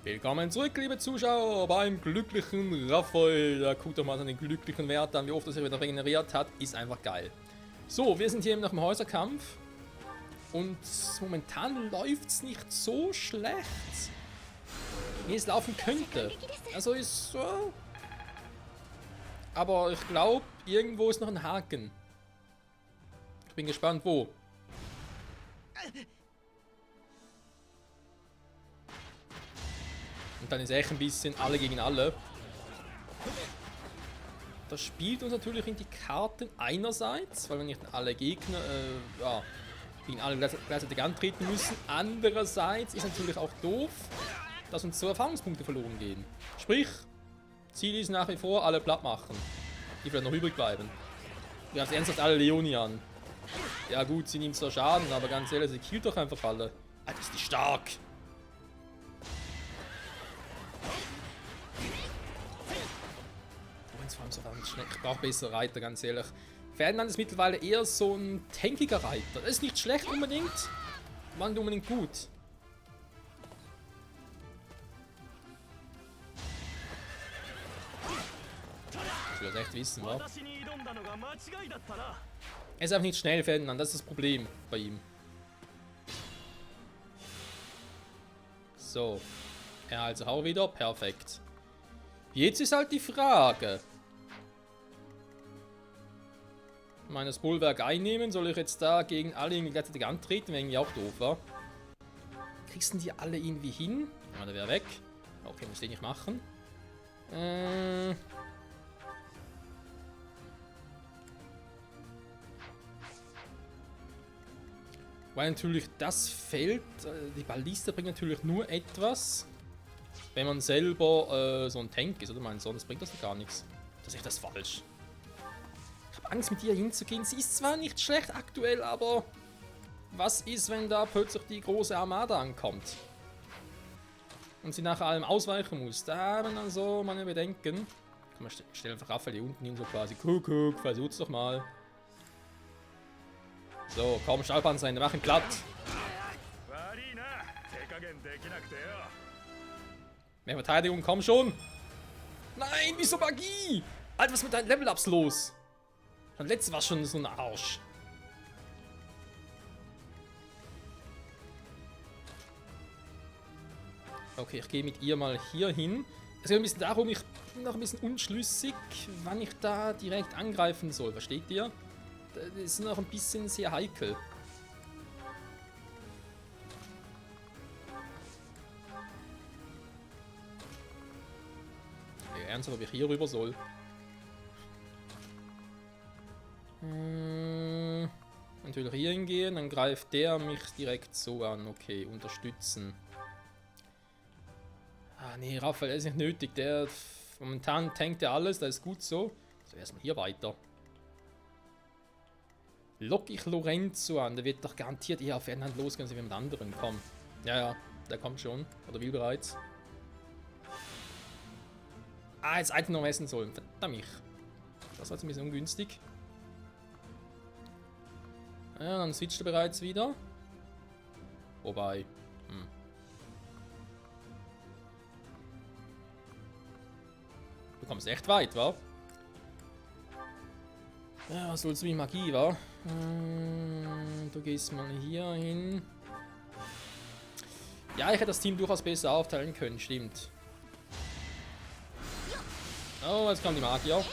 Willkommen zurück, liebe Zuschauer, beim glücklichen Raphael. Da guckt doch mal seinen glücklichen Wert an, wie oft er sich wieder regeneriert hat. Ist einfach geil. So, wir sind hier eben nach dem Häuserkampf. Und momentan läuft es nicht so schlecht, wie es laufen könnte. Also ist so. Aber ich glaube, irgendwo ist noch ein Haken. Ich bin gespannt, wo. Und dann ist echt ein bisschen alle gegen alle. Das spielt uns natürlich in die Karten einerseits, weil wir nicht alle Gegner gegen alle gleichzeitig antreten müssen. Andererseits ist natürlich auch doof, dass uns so Erfahrungspunkte verloren gehen. Sprich, Ziel ist nach wie vor alle platt machen, die vielleicht noch übrig bleiben. Wir haben ernsthaft alle Leonie an. Ja gut, sie nimmt zwar Schaden, aber ganz ehrlich, sie killt doch einfach alle. Alter, ist die stark! Vor allem so verdammt schnell. Ich brauche bessere Reiter, ganz ehrlich. Ferdinand ist mittlerweile eher so ein tankiger Reiter. Das ist nicht schlecht unbedingt, aber nicht unbedingt gut. Ich will das echt wissen, wa? Er ist einfach nicht schnell, Ferdinand. Das ist das Problem bei ihm. So. Ja, also hau wieder. Perfekt. Jetzt ist halt die Frage. Meines Bollwerk einnehmen, soll ich jetzt da gegen alle irgendwie gleichzeitig antreten, wäre irgendwie auch doof, wa? Kriegst du die alle irgendwie hin? Ja, der wäre weg. Okay, muss den nicht machen. Weil natürlich das Feld, die Balliste bringt natürlich nur etwas, wenn man selber so ein Tank ist, oder? Mein sonst bringt das doch gar nichts. Das ist echt das falsch. Ich habe Angst, mit ihr hinzugehen. Sie ist zwar nicht schlecht aktuell, aber was ist, wenn da plötzlich die große Armada ankommt? Und sie nach allem ausweichen muss? Da haben dann so meine Bedenken. Komm, wir stellen einfach Raphael hier unten hin, so quasi. Kuckuck, versuch's doch mal. So, komm, Stahlpanzer, mach ihn platt. Mehr Verteidigung, komm schon! Nein, wieso Magie? Alter, was ist mit deinen Level-Ups los? Das letzte war schon so ein Arsch. Okay, ich gehe mit ihr mal hier hin. Es geht ein bisschen darum, ich bin noch ein bisschen unschlüssig, wann ich da direkt angreifen soll. Versteht ihr? Das ist noch ein bisschen sehr heikel. Ernsthaft, ob ich hier rüber soll. Natürlich hier hingehen, dann greift der mich direkt so an. Okay, unterstützen. Ah nee, Raphael, ist nicht nötig. Der momentan tankt er alles, das ist gut so. So, erstmal hier weiter. Lock ich Lorenzo an, der wird doch garantiert eher auf Ferdinand losgehen als jemand anderen. Komm. Ja, ja, der kommt schon. Oder will bereits. Ah, jetzt Item noch essen sollen. Verdammt. Das war jetzt ein bisschen ungünstig. Ja, dann switcht er bereits wieder. Wobei. Du kommst echt weit, wa? Ja, was sollst du wie Magie, wa? Du gehst mal hier hin. Ja, ich hätte das Team durchaus besser aufteilen können, stimmt. Oh, jetzt kommt die Magier.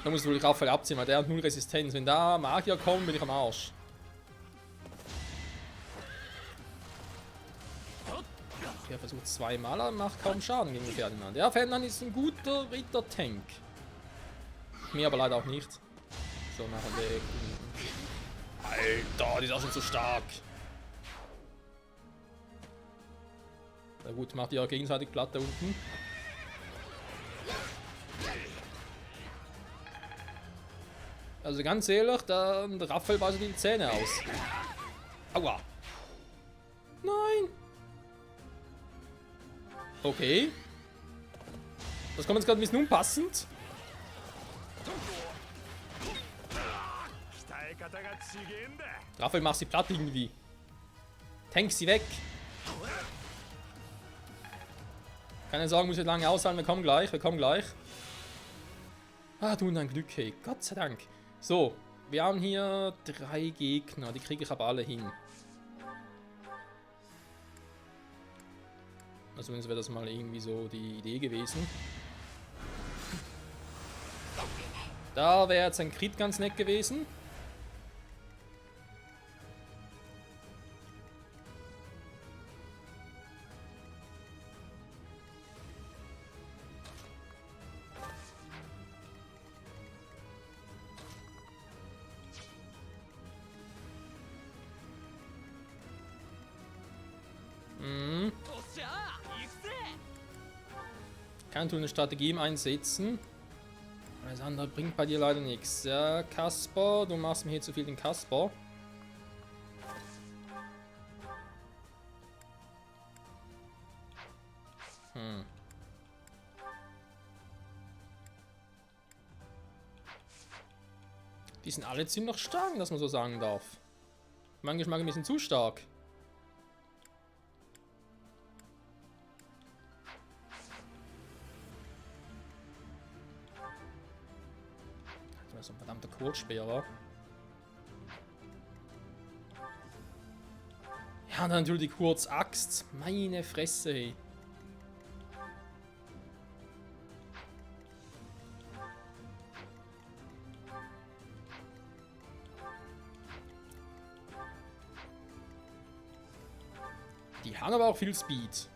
Da muss ich wohl Raphael abziehen, weil der hat 0 Resistenz. Wenn da Magier kommen, bin ich am Arsch. Er versucht zweimal, aber macht kaum Schaden gegen Ferdinand. Ja, Ferdinand ist ein guter Ritter-Tank. Mir aber leider auch nicht. So, nachher weg. Alter, die ist auch schon so stark. Na gut, macht die auch gegenseitig platt da unten. Also ganz ehrlich, der Raphael beißt die Zähne aus. Aua. Nein. Okay. Das kommt jetzt gerade ein bisschen unpassend. Raphael macht sie platt irgendwie. Tank sie weg. Keine Sorge, muss ich lange aushalten. Wir kommen gleich, wir kommen gleich. Ah, du und dein Glück, hey. Gott sei Dank. So, wir haben hier 3 Gegner. Die kriege ich aber alle hin. Also wäre das mal irgendwie so die Idee gewesen. Da wäre jetzt ein Crit ganz nett gewesen. Kann du eine Strategie einsetzen. Alles andere bringt bei dir leider nichts. Ja, Kasper, du machst mir hier zu viel den Kasper. Die sind alle ziemlich stark, dass man so sagen darf. Mein Geschmack ein bisschen zu stark. So ein verdammter Kurzspeer war. Ja, und dann natürlich die Kurzaxt. Meine Fresse, hey. Die haben aber auch viel Speed.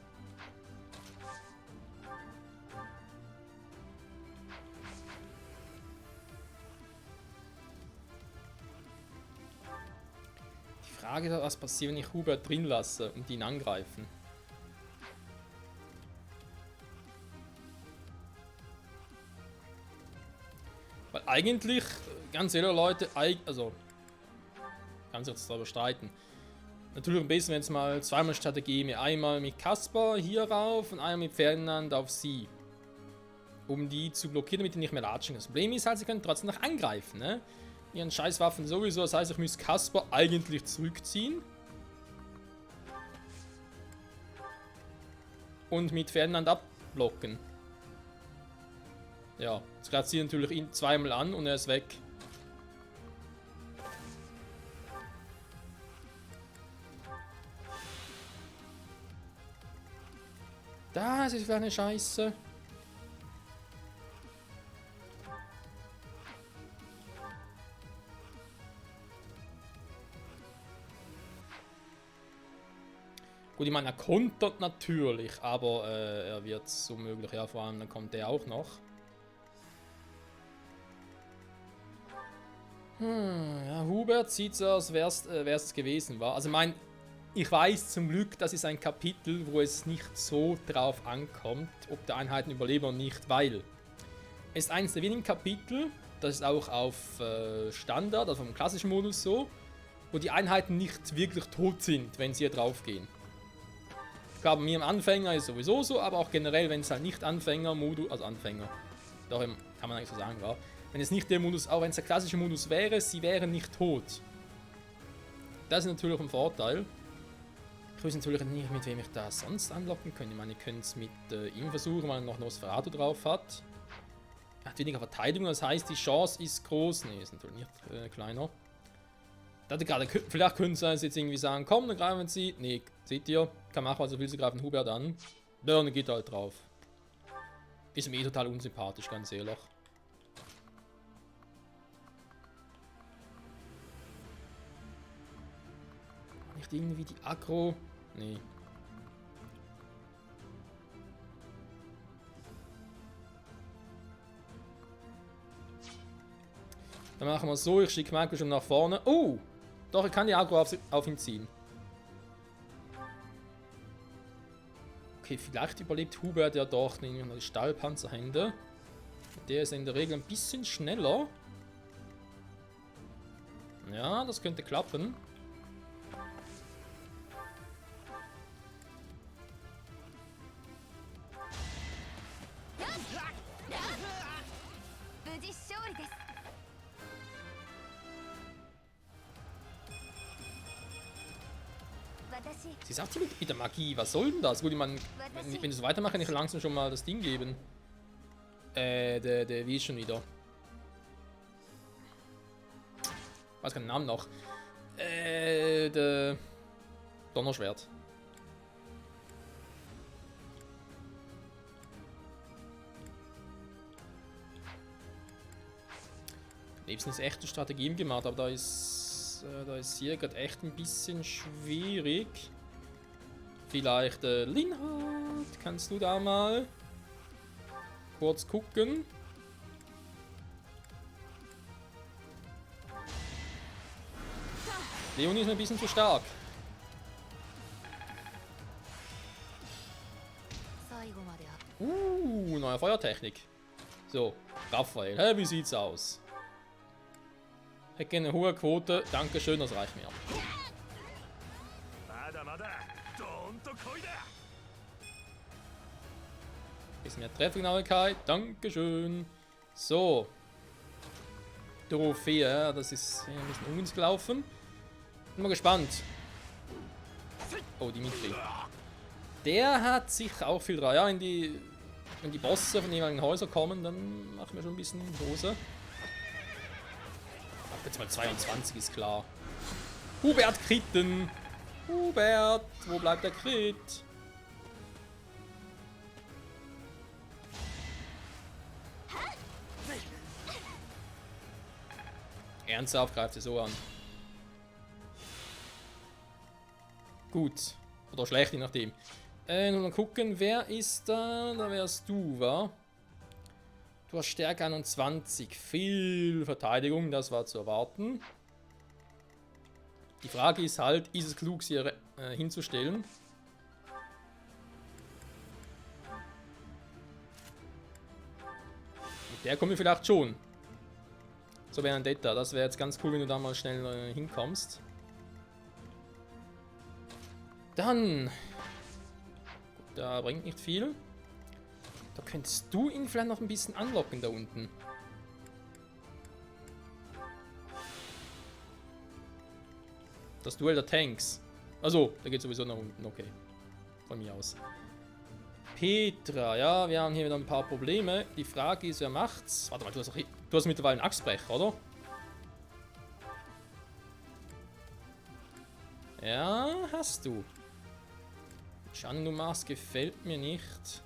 Die Frage ist, was passiert, wenn ich Hubert drin lasse und ihn angreifen. Weil eigentlich, ganz ehrlich Leute, also, kann sich jetzt darüber streiten. Natürlich am besten, wenn es mal zweimal Strategie gebe. Einmal mit Kasper hier rauf und einmal mit Ferdinand auf sie. Um die zu blockieren, damit die nicht mehr latschen. Das Problem ist halt, sie können trotzdem noch angreifen, ne? Ihren Scheißwaffen sowieso, das heißt, ich muss Kasper eigentlich zurückziehen. Und mit Ferdinand abblocken. Ja, jetzt greift sie natürlich ihn zweimal an und er ist weg. Das ist für eine Scheiße. Gut, ich meine, er kontert natürlich, aber er wird es unmöglich. Ja, vor allem, dann kommt der auch noch. Ja, Hubert sieht so aus, wär's es gewesen war. Also, ich weiß zum Glück, das ist ein Kapitel, wo es nicht so drauf ankommt, ob die Einheiten überleben oder nicht, weil es ist eines der wenigen Kapitel, das ist auch auf Standard, also vom klassischen Modus so, wo die Einheiten nicht wirklich tot sind, wenn sie hier drauf gehen. Ich glaube, mir im Anfänger ist sowieso so, aber auch generell, wenn es halt nicht Anfänger-Modus, also Anfänger, darum kann man eigentlich so sagen, war. Wenn es nicht der Modus, auch wenn es der klassische Modus wäre, sie wären nicht tot. Das ist natürlich ein Vorteil. Ich weiß natürlich nicht, mit wem ich das sonst anlocken könnte. Ich meine, ihr könnt es mit ihm versuchen, weil er noch Nosferatu drauf hat. Er hat weniger Verteidigung, das heißt, die Chance ist groß. Ne, ist natürlich nicht kleiner. Vielleicht können sie jetzt irgendwie sagen, komm, dann greifen sie. Ne, seht ihr, kann machen, also will sie greifen Hubert an. Ja, dann geht halt drauf. Ist mir total unsympathisch, ganz ehrlich. Nicht irgendwie die Aggro. Nee. Dann machen wir es so, ich schicke Marco schon nach vorne. Oh! Doch, ich kann die Aggro auf ihn ziehen. Okay, vielleicht überlebt Hubert ja doch die Stahlpanzerhände. Der ist in der Regel ein bisschen schneller. Ja, das könnte klappen. Sie sagt sie mit der Magie. Was soll denn das? Gut, ich meine, wenn ich so weitermache, kann ich langsam schon mal das Ding geben. Wie ist schon wieder? Ich weiß keinen Namen noch. Der Donnerschwert. Nebst ist echte Strategien gemacht, aber da ist hier gerade echt ein bisschen schwierig. Vielleicht Linhard, kannst du da mal kurz gucken? Leonie ist ein bisschen zu stark. Neue Feuertechnik. So, Raphael, hä, wie sieht's aus? Hätte eine hohe Quote, dankeschön, das reicht mir. Bisschen mehr Treffgenauigkeit, dankeschön. So. Trophäe, das ist ein bisschen ungünstig gelaufen. Bin mal gespannt. Oh, Dimitri. Der hat sich auch viel dran. Ja, wenn die Bosse von den jeweiligen Häusern kommen, dann machen wir schon ein bisschen Hose. Ab jetzt mal 22 ist klar. Hubert Kritten. Hubert, wo bleibt der Crit? Ernsthaft greift sie so an. Gut. Oder schlecht, je nachdem. Nur mal gucken, wer ist da? Da wärst du, wa? Du hast Stärke 21. Viel Verteidigung, das war zu erwarten. Die Frage ist halt, ist es klug, sie hier hinzustellen? Mit der kommen wir vielleicht schon. So, Benedetta, das wäre jetzt ganz cool, wenn du da mal schnell hinkommst. Dann. Da bringt nicht viel. Da könntest du ihn vielleicht noch ein bisschen anlocken da unten. Das Duell der Tanks. Also, da geht sowieso nach unten, okay. Von mir aus. Petra, ja, wir haben hier wieder ein paar Probleme. Die Frage ist, wer macht's? Warte mal, du hast mittlerweile einen Axtbrecher, oder? Ja, hast du. Chandumas gefällt mir nicht.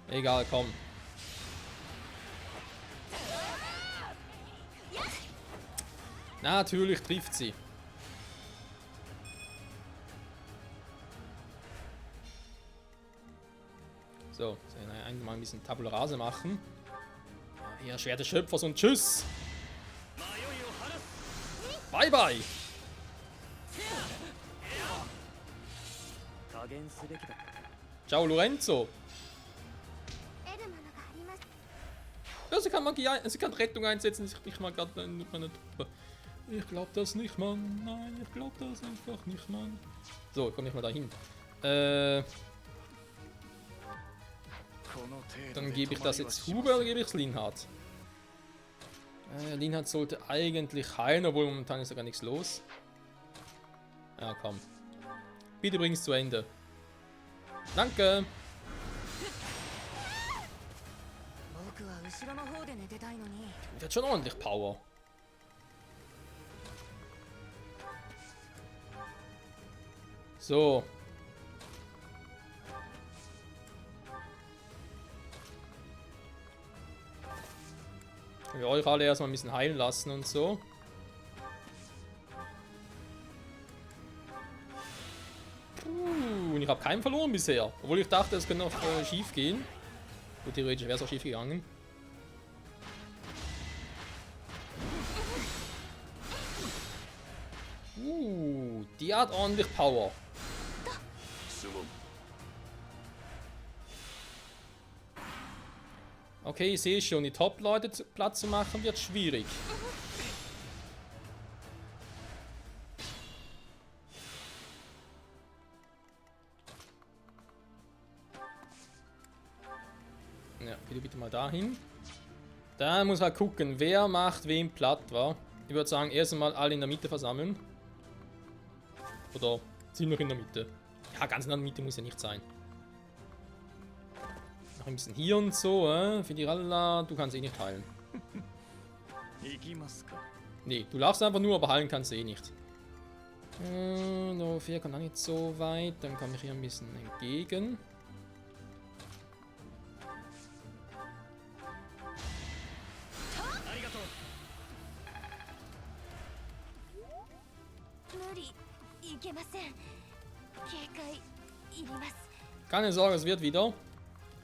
Egal, komm. Natürlich trifft sie. So, einmal ein bisschen Tabula Rasa machen. Hier, Schwert des Schöpfers und tschüss. Bye, bye. Ciao, Lorenzo. Ja, sie kann Magie sie kann Rettung einsetzen. Ich mal gerade meine Truppe. Ich glaube das nicht, Mann. Nein, ich glaube das einfach nicht, Mann. So, komm ich mal dahin. Dann gebe ich das jetzt Huber oder gebe ich es Linhard? Linhard sollte eigentlich heilen, obwohl momentan ist ja gar nichts los. Ja, komm. Bitte bring es zu Ende. Danke. Der hat schon ordentlich Power. So. Wir euch alle erstmal ein bisschen heilen lassen und so. Und ich habe keinen verloren bisher. Obwohl ich dachte, es könnte noch schief gehen. Gut, theoretisch wäre es auch schief gegangen. Die hat ordentlich Power. Okay, ich sehe schon, die Top-Leute Platz zu machen wird schwierig. Ja, geh du bitte mal dahin. Da muss halt gucken, wer macht wem platt, wa? Ich würde sagen, erst einmal alle in der Mitte versammeln. Oder ziemlich in der Mitte. Ja, ganz in der Mitte muss ja nicht sein. Noch ein bisschen hier und so, Fidiralla, du kannst eh nicht heilen. Nee, du lachst einfach nur, aber heilen kannst du eh nicht. No, 4 kommt auch nicht so weit. Dann komme ich hier ein bisschen entgegen. Keine Sorge, es wird wieder.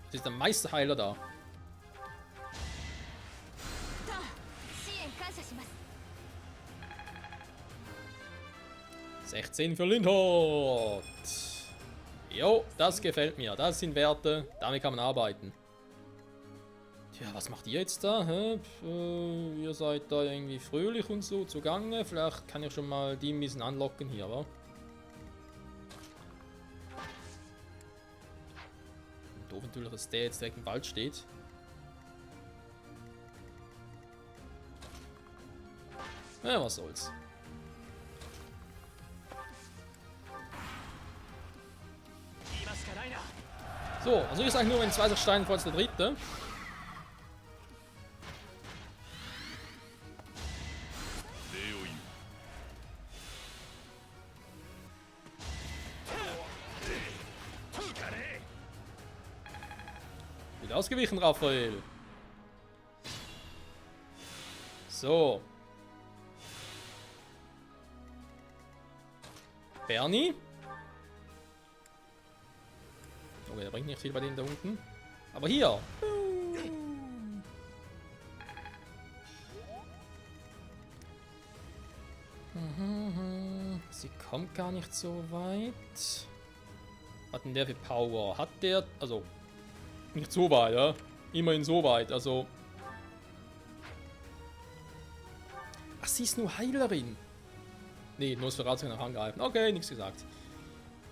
Es ist der Meisterheiler da. 16 für Lindhort. Jo, das gefällt mir. Das sind Werte. Damit kann man arbeiten. Tja, was macht ihr jetzt da? Ihr seid da irgendwie fröhlich und so zugange. Vielleicht kann ich schon mal die ein bisschen anlocken hier, wa? Doof natürlich, dass der jetzt direkt im Wald steht. Ja, was soll's. So, also ich sage nur, wenn 2 Steine vor der dritte. Gut ausgewichen, Raphael. So. Bernie. Okay, der bringt nicht viel bei denen da unten. Aber hier. Sie kommt gar nicht so weit. Was hat denn der für Power? Hat der... Also... Nicht so weit, ja? Immerhin so weit, also... Ach, sie ist nur Heilerin. Nee, Nosferatu kann auch angreifen. Okay, nichts gesagt.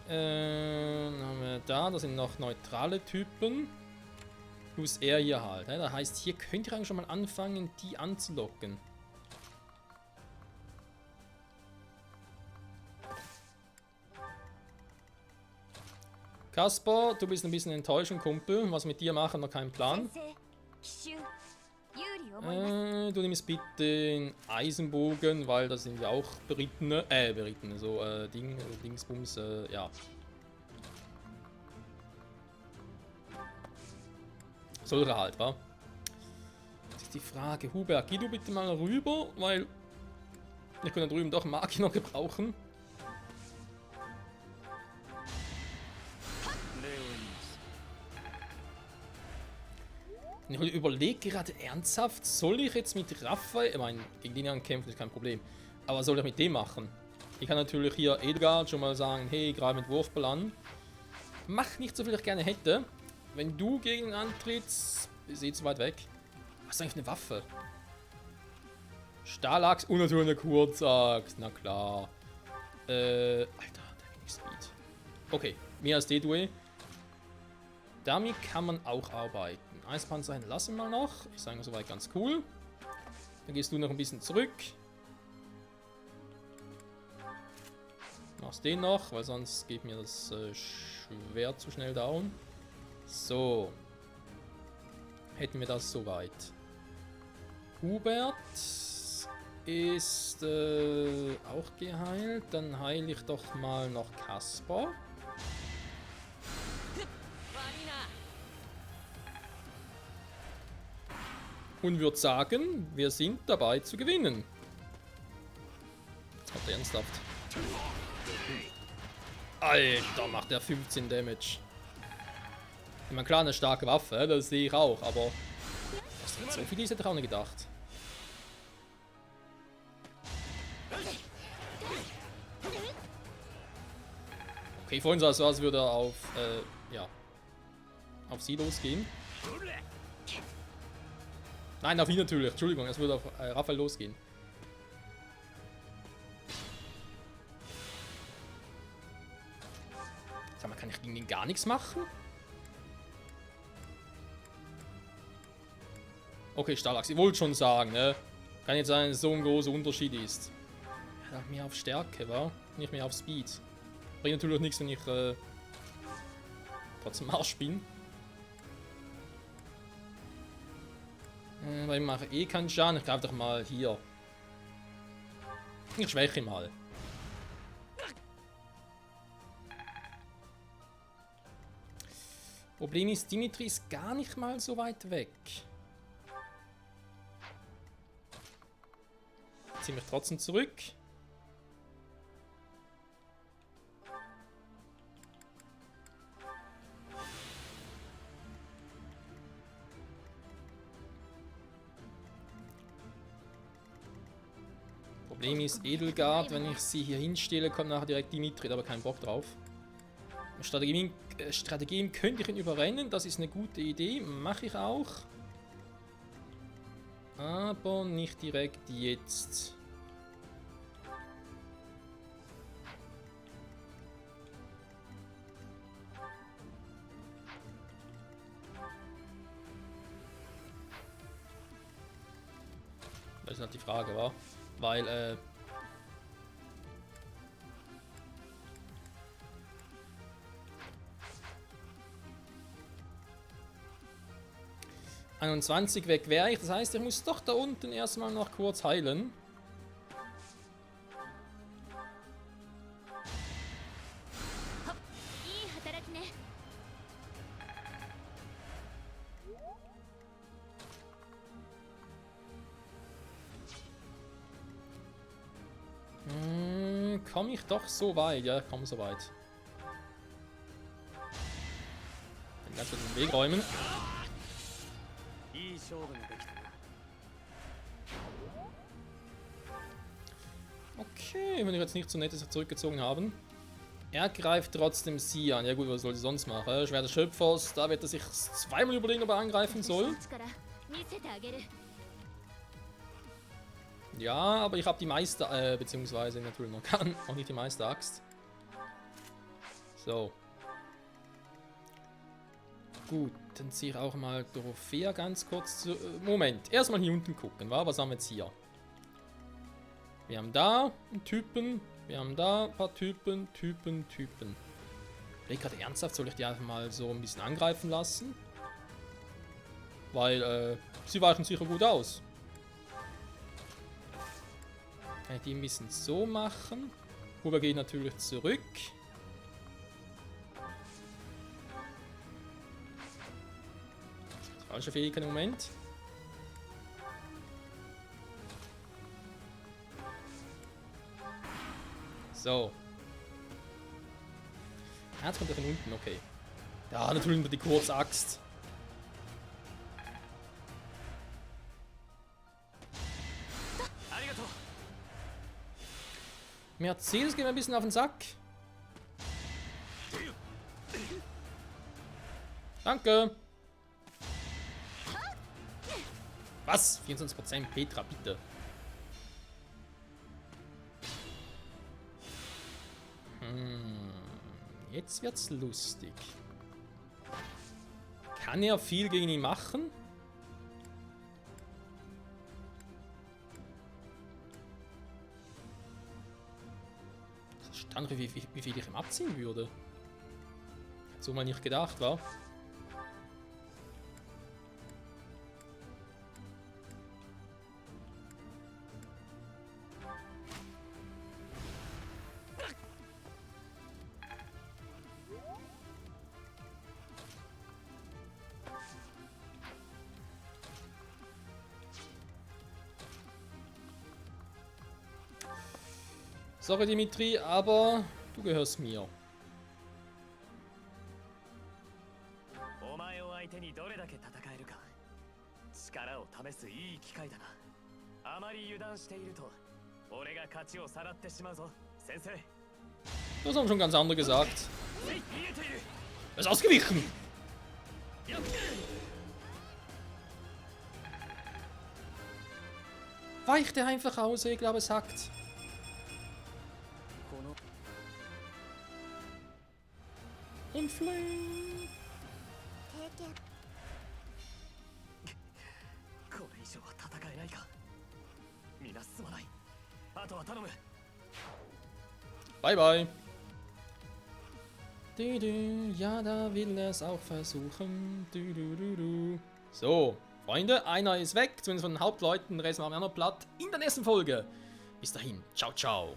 Haben wir da, das sind noch neutrale Typen. Plus er hier halt. Das heißt, hier könnt ihr eigentlich schon mal anfangen, die anzulocken. Kaspar, du bist ein bisschen enttäuschend, Kumpel. Was mit dir machen, noch keinen Plan. Du nimmst bitte den Eisenbogen, weil das sind ja auch Berittene, so Dingsbums, ja. Solche halt, wa? Das ist die Frage. Hubert, geh du bitte mal rüber, weil ich kann da drüben doch Magie noch gebrauchen. Ich überlege gerade ernsthaft, soll ich jetzt mit Raphael, ich meine, gegen den kämpfen ist kein Problem, aber soll ich mit dem machen? Ich kann natürlich hier Edelgard schon mal sagen, hey, gerade mit Wurfball an. Mach nicht so viel, ich gerne hätte. Wenn du gegen ihn antrittst, ist eh zu weit weg. Was ist eigentlich eine Waffe? Stahlachs und natürlich eine Kurzachs, na klar. Alter, der ging Speed. Okay, mehr als D-Due. Damit kann man auch arbeiten. Eispanzer lassen wir noch. Ich sage soweit ganz cool. Dann gehst du noch ein bisschen zurück. Machst den noch, weil sonst geht mir das Schwert zu schnell down. So. Hätten wir das soweit. Hubert ist auch geheilt. Dann heile ich doch mal noch Kaspar. Und würde sagen, wir sind dabei zu gewinnen. Hat er ernsthaft. Alter, macht er 15 Damage. Ich meine, klar, eine starke Waffe, das sehe ich auch, aber das hat so viel diese Traune gedacht. Okay, vorhin sah es so aus, als würde er auf, ja, auf sie losgehen. Nein, auf ihn natürlich. Entschuldigung, es würde auf Raphael losgehen. Sag mal, kann ich gegen ihn gar nichts machen? Okay, Stahlachs, ich wollte schon sagen, ne? Kann jetzt sein, dass es so ein großer Unterschied ist. Ja, mehr auf Stärke, wa? Nicht mehr auf Speed. Bringt natürlich nichts, wenn ich trotzdem Arsch bin. Weil ich mache eh keinen Schaden. Ich greife doch mal hier. Ich schwäche mal. Problem ist, Dimitri ist gar nicht mal so weit weg. Ziehe mich trotzdem zurück. Problem ist, Edelgard, wenn ich sie hier hinstelle, kommt nachher direkt Dimitri, da habe ich keinen Bock drauf. Strategien könnte ich ihn überrennen, das ist eine gute Idee, mache ich auch. Aber nicht direkt jetzt. Das ist halt die Frage, wa? Weil, 21 weg wäre ich, das heißt, ich muss doch da unten erstmal noch kurz heilen. Komme ich doch so weit? Ja, ich komme so weit. Den ganzen Weg räumen. Okay, wenn ich jetzt nicht so nett ist, zurückgezogen haben. Er greift trotzdem sie an. Ja gut, was soll sie sonst machen? Schwert des Schöpfers, da wird er sich zweimal überlegen, ob er angreifen soll. Ja, aber ich habe die Meister, beziehungsweise natürlich noch nicht die Meisteraxt. So. Gut, dann ziehe ich auch mal Dorothea ganz kurz zu... Moment, erstmal hier unten gucken, wa? Was haben wir jetzt hier? Wir haben da einen Typen, wir haben da ein paar Typen. Ich überlege gerade ernsthaft, soll ich die einfach mal so ein bisschen angreifen lassen? Weil, sie weichen sicher gut aus. Kann ich die ein bisschen so machen? Huber geht natürlich zurück. Falsche Fähigkeit im Moment. So. Jetzt kommt er von unten, okay. Ja, natürlich nur die Kurzaxt. Mercedes geht mir ein bisschen auf den Sack. Danke. Was? 24% Petra, bitte. Jetzt wird's lustig. Kann er viel gegen ihn machen? Stand, wie viel ich ihm abziehen würde. So mal nicht gedacht, war. Sorry, Dimitri, aber du gehörst mir. Das haben schon ganz andere gesagt. Er ist ausgewichen! Weicht er einfach aus, ich glaube, es hackt. Und Flame. が進まない。あとは頼む。 Bye, bye. Ja, da will er es auch versuchen. So, Freunde, einer ist weg, zumindest von den Hauptleuten, den Rest machen wir noch platt in der nächsten Folge. Bis dahin, ciao, ciao.